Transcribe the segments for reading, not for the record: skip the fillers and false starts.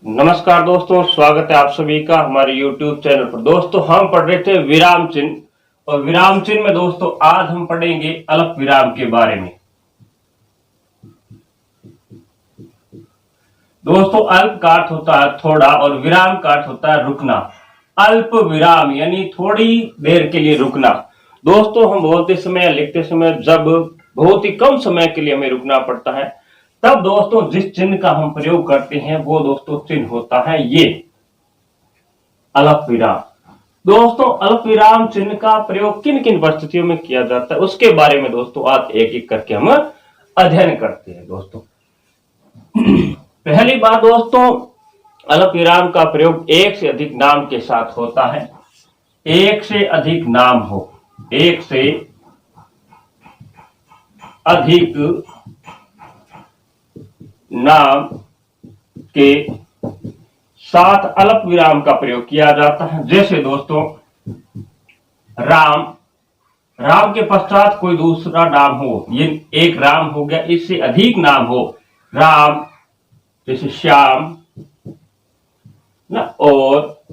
नमस्कार दोस्तों, स्वागत है आप सभी का हमारे YouTube चैनल पर। दोस्तों हम पढ़ रहे थे विराम चिन्ह और विराम चिन्ह में दोस्तों आज हम पढ़ेंगे अल्प विराम के बारे में। दोस्तों अल्प का अर्थ होता है थोड़ा और विराम का अर्थ होता है रुकना। अल्प विराम यानी थोड़ी देर के लिए रुकना। दोस्तों हम बोलते समय लिखते समय जब बहुत ही कम समय के लिए हमें रुकना पड़ता है तब दोस्तों जिस चिन्ह का हम प्रयोग करते हैं वो दोस्तों चिन्ह होता है ये अल्प विराम। दोस्तों अल्प विराम चिन्ह का प्रयोग किन किन परिस्थितियों में किया जाता है उसके बारे में दोस्तों आज एक एक करके हम अध्ययन करते हैं। दोस्तों पहली बात दोस्तों अल्प विराम का प्रयोग एक से अधिक नाम के साथ होता है। एक से अधिक नाम हो, एक से अधिक नाम के साथ अल्प विराम का प्रयोग किया जाता है। जैसे दोस्तों राम, राम के पश्चात कोई दूसरा नाम हो, ये एक राम हो गया, इससे अधिक नाम हो राम, जैसे श्याम ना, और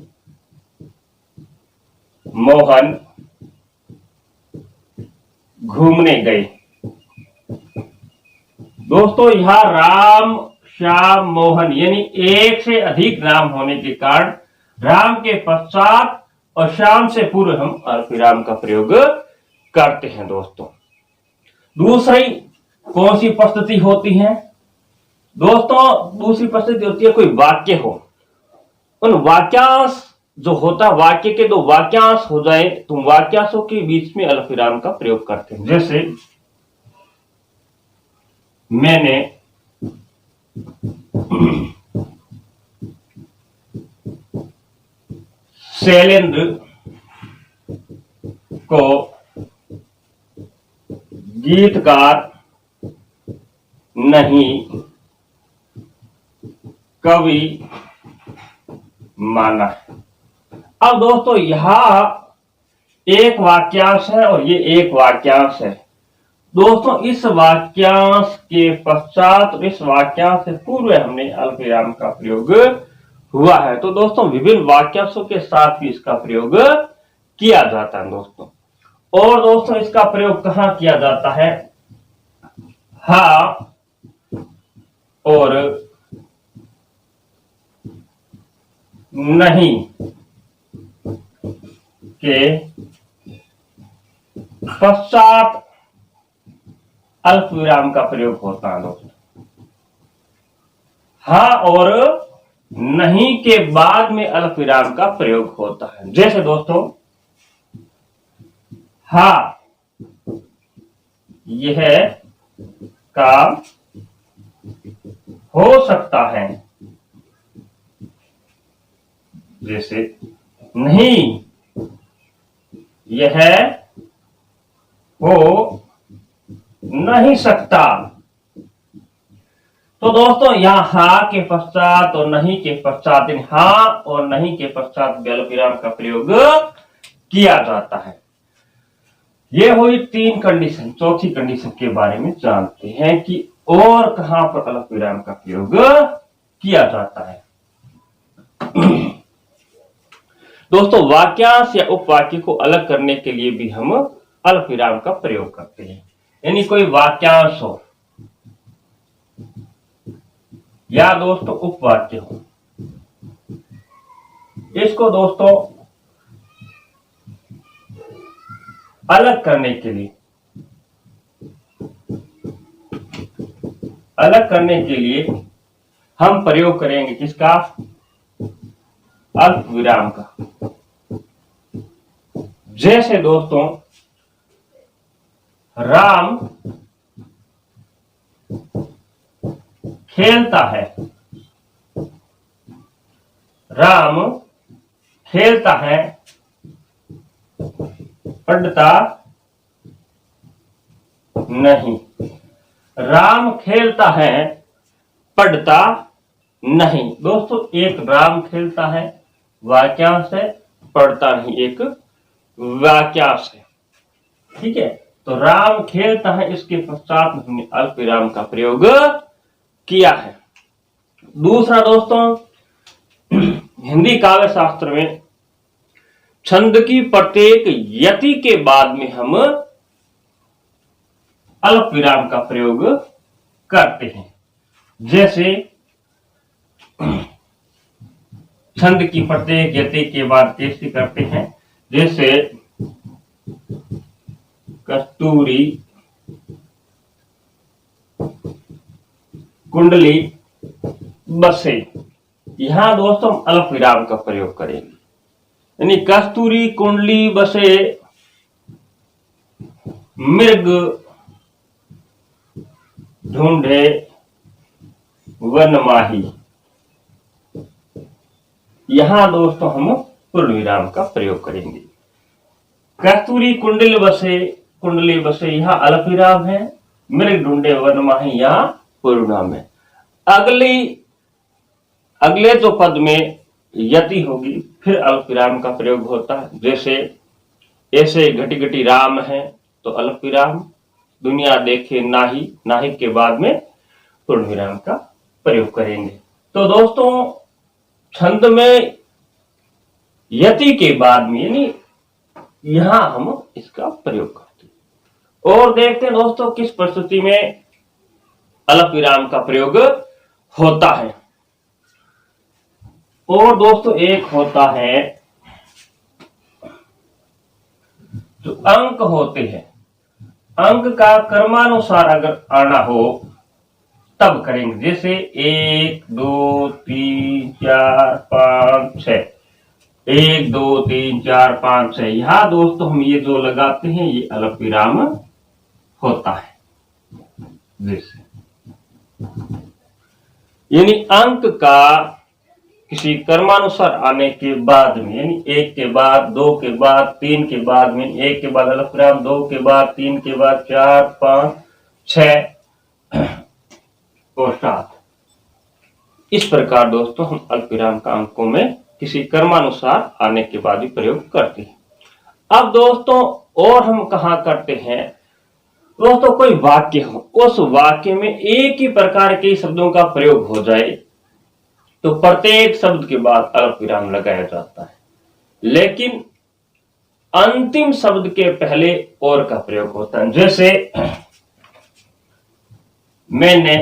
मोहन घूमने गए। दोस्तों यहां राम, श्याम, मोहन यानी एक से अधिक नाम होने के कारण राम के पश्चात और श्याम से पूर्व हम अल्प विराम का प्रयोग करते हैं। दोस्तों दूसरी कौन सी परिस्थिति होती है? दोस्तों दूसरी परिस्थिति होती है कोई वाक्य हो, उन वाक्यांश जो होता है वाक्य के दो वाक्यांश हो जाए तो वाक्यांशों के बीच में अल्प विराम का प्रयोग करते हैं। जैसे मैंने शैलेंद्र को गीतकार नहीं कवि माना। अब दोस्तों यहां एक वाक्यांश है और ये एक वाक्यांश है। दोस्तों इस वाक्यांश के पश्चात और इस वाक्यांश से पूर्व हमने अल्प विराम का प्रयोग हुआ है। तो दोस्तों विभिन्न वाक्यांशों के साथ भी इसका प्रयोग किया जाता है। दोस्तों और दोस्तों इसका प्रयोग कहां किया जाता है? हाँ और नहीं के पश्चात अल्प विराम का प्रयोग होता है। दोस्तों हाँ और नहीं के बाद में अल्प विराम का प्रयोग होता है। जैसे दोस्तों हाँ यह काम हो सकता है, जैसे नहीं यह हो नहीं सकता। तो दोस्तों यहां हा के पश्चात और नहीं के पश्चात, हा और नहीं के पश्चात अल्प विराम का प्रयोग किया जाता है। यह हुई तीन कंडीशन। चौथी कंडीशन के बारे में जानते हैं कि और कहां पर अल्प विराम का प्रयोग किया जाता है। दोस्तों वाक्यांश या उपवाक्य को अलग करने के लिए भी हम अल्प विराम का प्रयोग करते हैं। यानी कोई वाक्यांश हो या दोस्तों उपवाक्य हो, इसको दोस्तों अलग करने के लिए हम प्रयोग करेंगे किसका? अल्प विराम का। जैसे दोस्तों राम खेलता है, राम खेलता है पढ़ता नहीं। राम खेलता है पढ़ता नहीं। दोस्तों एक राम खेलता है वाक्यांश है, पढ़ता नहीं एक वाक्यांश है। ठीक है, तो राम खेलता है इसके पश्चात हमने अल्प विराम का प्रयोग किया है। दूसरा दोस्तों हिंदी काव्य शास्त्र में छंद की प्रत्येक यति के बाद में हम अल्प विराम का प्रयोग करते हैं। जैसे छंद की प्रत्येक यति के बाद कैसे करते हैं, जैसे कस्तूरी कुंडली बसे, यहां दोस्तों हम अल्प विराम का प्रयोग करेंगे। यानी कस्तूरी कुंडली बसे मृग ढूंढे वन माही, यहां दोस्तों हम पूर्ण विराम का प्रयोग करेंगे। कस्तूरी कुंडली बसे यहां अल्प विराम है, मृग ढूंढे वन माही यहां पूर्ण विराम है। अगले तो पद में यति होगी, फिर अल्प विराम का प्रयोग होता है। जैसे ऐसे घटी घटी राम है तो अल्प विराम, दुनिया देखे नाही, नाही के बाद में पूर्ण विराम का प्रयोग करेंगे। तो दोस्तों छंद में यति के बाद में यानी यहां हम इसका प्रयोग करते हैं। और देखते हैं दोस्तों किस परिस्थिति में अल्प विराम का प्रयोग होता है। और दोस्तों एक होता है जो अंक होते हैं, अंक का क्रमानुसार अगर आना हो तब करेंगे। जैसे 1 2 3 4 5 6, 1 2 3 4 5 6, यहां दोस्तों हम ये जो लगाते हैं ये अल्प विराम होता है। जैसे यानी अंक का किसी क्रमानुसार आने के बाद में, यानी 1 के बाद 2 के बाद 3 के बाद में, 1 के बाद अल्प विराम, 2 के बाद 3 के बाद 4 5 6 और 7, इस प्रकार दोस्तों हम अल्प विराम का अंकों में किसी क्रमानुसार आने के बाद ही प्रयोग करते हैं। अब दोस्तों और हम कहा करते हैं, दोस्तों कोई वाक्य हो, उस वाक्य में एक ही प्रकार के शब्दों का प्रयोग हो जाए तो प्रत्येक शब्द के बाद अल्प विराम लगाया जाता है, लेकिन अंतिम शब्द के पहले और का प्रयोग होता है। जैसे मैंने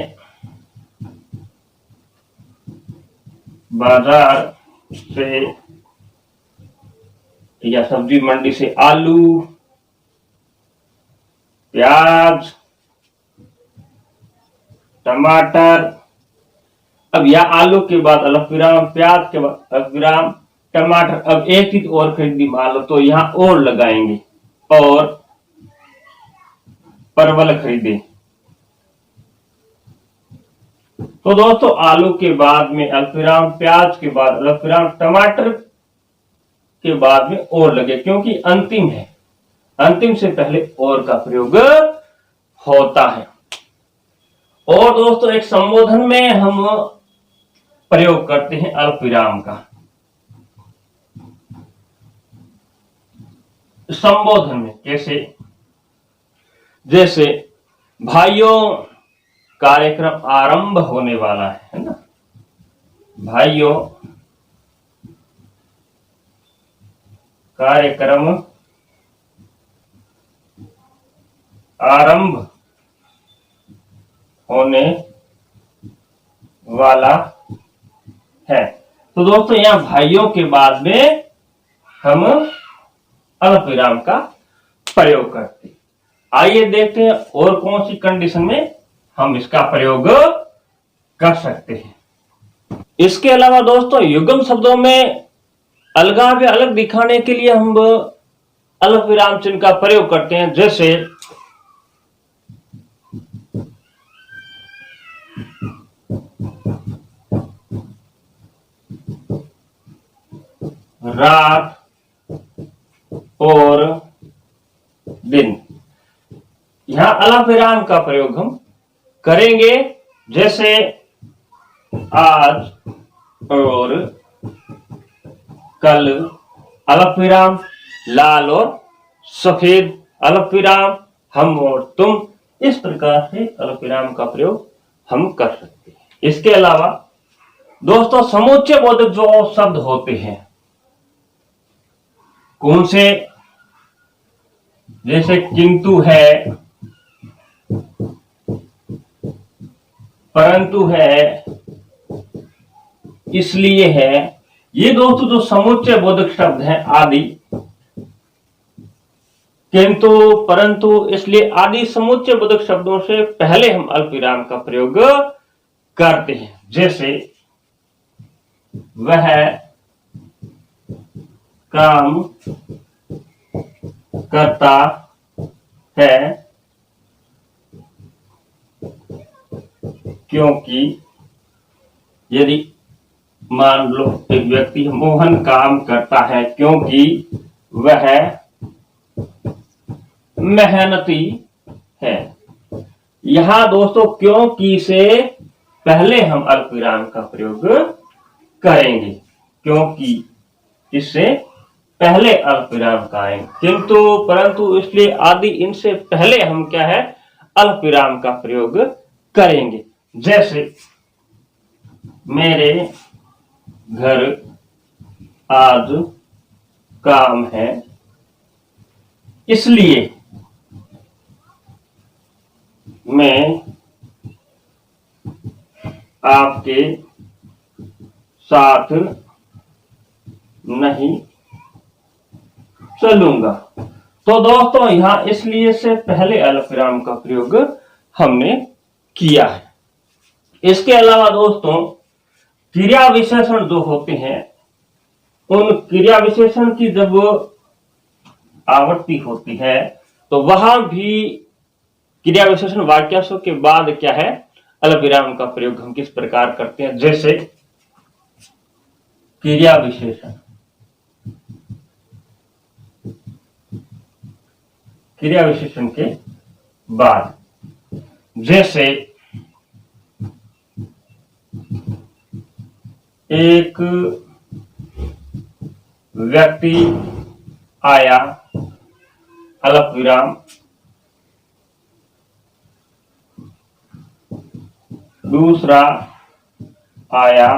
बाजार से या सब्जी मंडी से आलू प्याज टमाटर, अब या आलू के बाद अल्प विराम, प्याज के बाद अल्प विराम, टमाटर, अब एक चीज और खरीदी मान लो तो यहां और लगाएंगे, और परवल खरीदे तो दोस्तों आलू के बाद में अल्प विराम, प्याज के बाद अल्प विराम, टमाटर के बाद में और लगे, क्योंकि अंतिम है, अंतिम से पहले और का प्रयोग होता है। और दोस्तों एक संबोधन में हम प्रयोग करते हैं अल्प विराम का। संबोधन में कैसे, जैसे भाइयों कार्यक्रम आरंभ होने वाला है ना, भाइयों कार्यक्रम आरंभ होने वाला है। तो दोस्तों यहां भाइयों के बाद में हम अल्प विराम का प्रयोग करते हैं। आइए देखते हैं और कौन सी कंडीशन में हम इसका प्रयोग कर सकते हैं। इसके अलावा दोस्तों युग्म शब्दों में अलगाव या अलग दिखाने के लिए हम अल्प विराम चिन्ह का प्रयोग करते हैं। जैसे रात और दिन, यहां अल्प विराम का प्रयोग हम करेंगे। जैसे आज और कल अल्प विराम, लाल और सफेद अल्प विराम, हम और तुम, इस प्रकार से अल्प विराम का प्रयोग हम कर सकते हैं। इसके अलावा दोस्तों समुच्चय बोधक जो शब्द होते हैं कौन से, जैसे किंतु है, परंतु है, इसलिए है, ये दोस्तों जो समुच्चय बोधक शब्द हैं आदि, किंतु, परंतु, इसलिए आदि समुच्चय बोधक शब्दों से पहले हम अल्पविराम का प्रयोग करते हैं। जैसे वह काम करता है क्योंकि, यदि मान लो एक व्यक्ति मोहन काम करता है क्योंकि वह मेहनती है। यहां दोस्तों क्योंकि से पहले हम अल्पविराम का प्रयोग करेंगे, क्योंकि इससे पहले अल्पविराम का आएंगे, किंतु, परंतु, इसलिए आदि, इनसे पहले हम क्या है अल्पविराम का प्रयोग करेंगे। जैसे मेरे घर आज काम है इसलिए मैं आपके साथ नहीं चलूंगा। तो दोस्तों यहां इसलिए से पहले अल्पविराम का प्रयोग हमने किया है। इसके अलावा दोस्तों क्रिया विशेषण जो होते हैं, उन क्रिया विशेषण की जब आवृत्ति होती है तो वहां भी क्रिया विशेषण वाक्यांशों के बाद क्या है अल्पविराम का प्रयोग हम किस प्रकार करते हैं। जैसे क्रिया विशेषण, क्रिया विशेषण के बाद, जैसे एक व्यक्ति आया अल्पविराम, दूसरा आया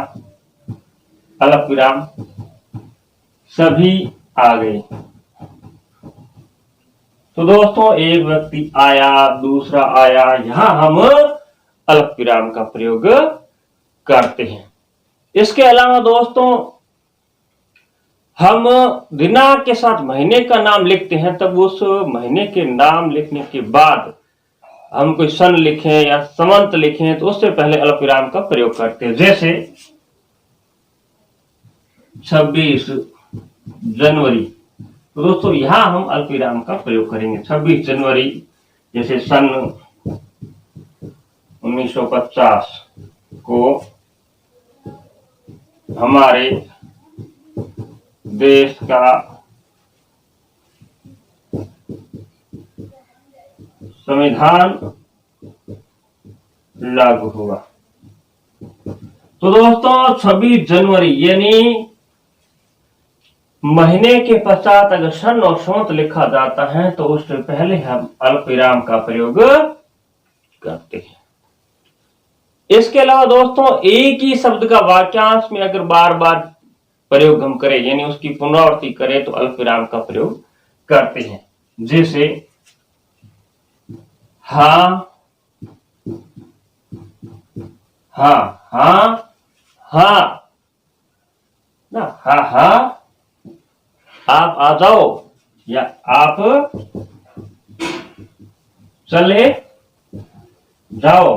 अल्पविराम, सभी आ गए। तो दोस्तों एक व्यक्ति आया, दूसरा आया, यहां हम अल्पविराम का प्रयोग करते हैं। इसके अलावा दोस्तों हम दिनांक के साथ महीने का नाम लिखते हैं, तब उस महीने के नाम लिखने के बाद हम कोई सन लिखें या समंत लिखें तो उससे पहले अल्पविराम का प्रयोग करते हैं। जैसे 26 जनवरी, तो दोस्तों यहां हम अल्पविराम का प्रयोग करेंगे। 26 जनवरी जैसे सन 1950 को हमारे देश का संविधान लागू हुआ। तो दोस्तों 26 जनवरी यानी महीने के पश्चात अगर सन और संवत लिखा जाता है तो उससे पहले हम अल्पविराम का प्रयोग करते हैं। इसके अलावा दोस्तों एक ही शब्द का वाक्यांश में अगर बार बार प्रयोग हम करें यानी उसकी पुनरावृत्ति करें तो अल्पविराम का प्रयोग करते हैं। जैसे हाँ हाँ हाँ हाँ ना, हाँ हाँ आप आ जाओ या आप चले जाओ,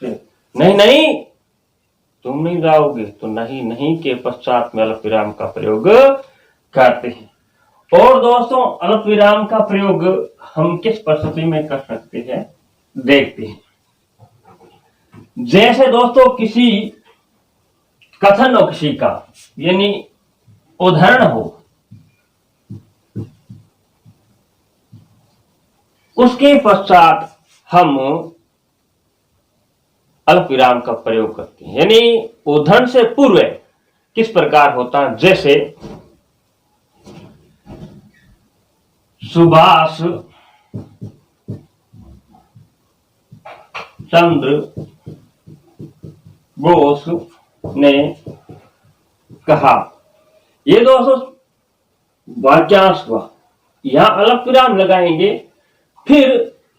नहीं नहीं तुम नहीं जाओगे, तो नहीं नहीं के पश्चात में अल्पविराम का प्रयोग करते हैं। और दोस्तों अल्पविराम का प्रयोग हम किस परिस्थिति में कर सकते हैं देखते हैं। जैसे दोस्तों किसी कथन हो, किसी का यानी उदाहरण हो, उसके पश्चात हम अल्पविराम का प्रयोग करते हैं, यानी उदाहरण से पूर्व किस प्रकार होता है। जैसे सुभाष चंद्र बोस ने कहा। ये दोस्तों वाक्यांश हुआ। यहां अलग विराम लगाएंगे, फिर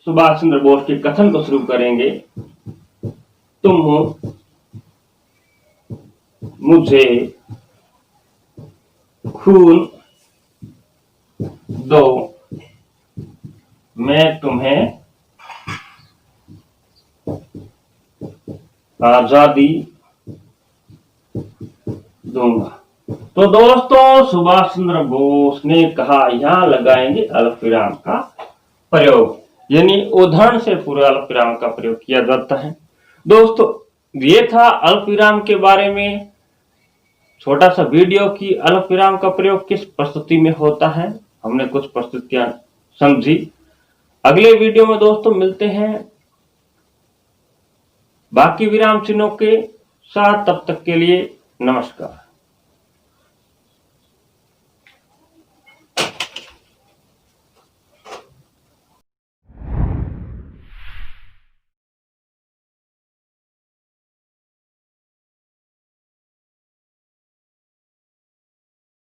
सुभाष चंद्र बोस के कथन को शुरू करेंगे। तुम मुझे खून दो, मैं तुम्हें आजादी दूंगा। तो दोस्तों सुभाष चंद्र बोस ने कहा, यहां लगाएंगे अल्पविराम का प्रयोग, यानी उदाहरण से पूरे अल्पविराम का प्रयोग किया जाता है। दोस्तों ये था अल्पविराम के बारे में छोटा सा वीडियो की अल्पविराम का प्रयोग किस प्रस्तुति में होता है। हमने कुछ प्रस्तुतियां समझी। अगले वीडियो में दोस्तों मिलते हैं बाकी विराम चिन्हों के साथ। तब तक के लिए नमस्कार।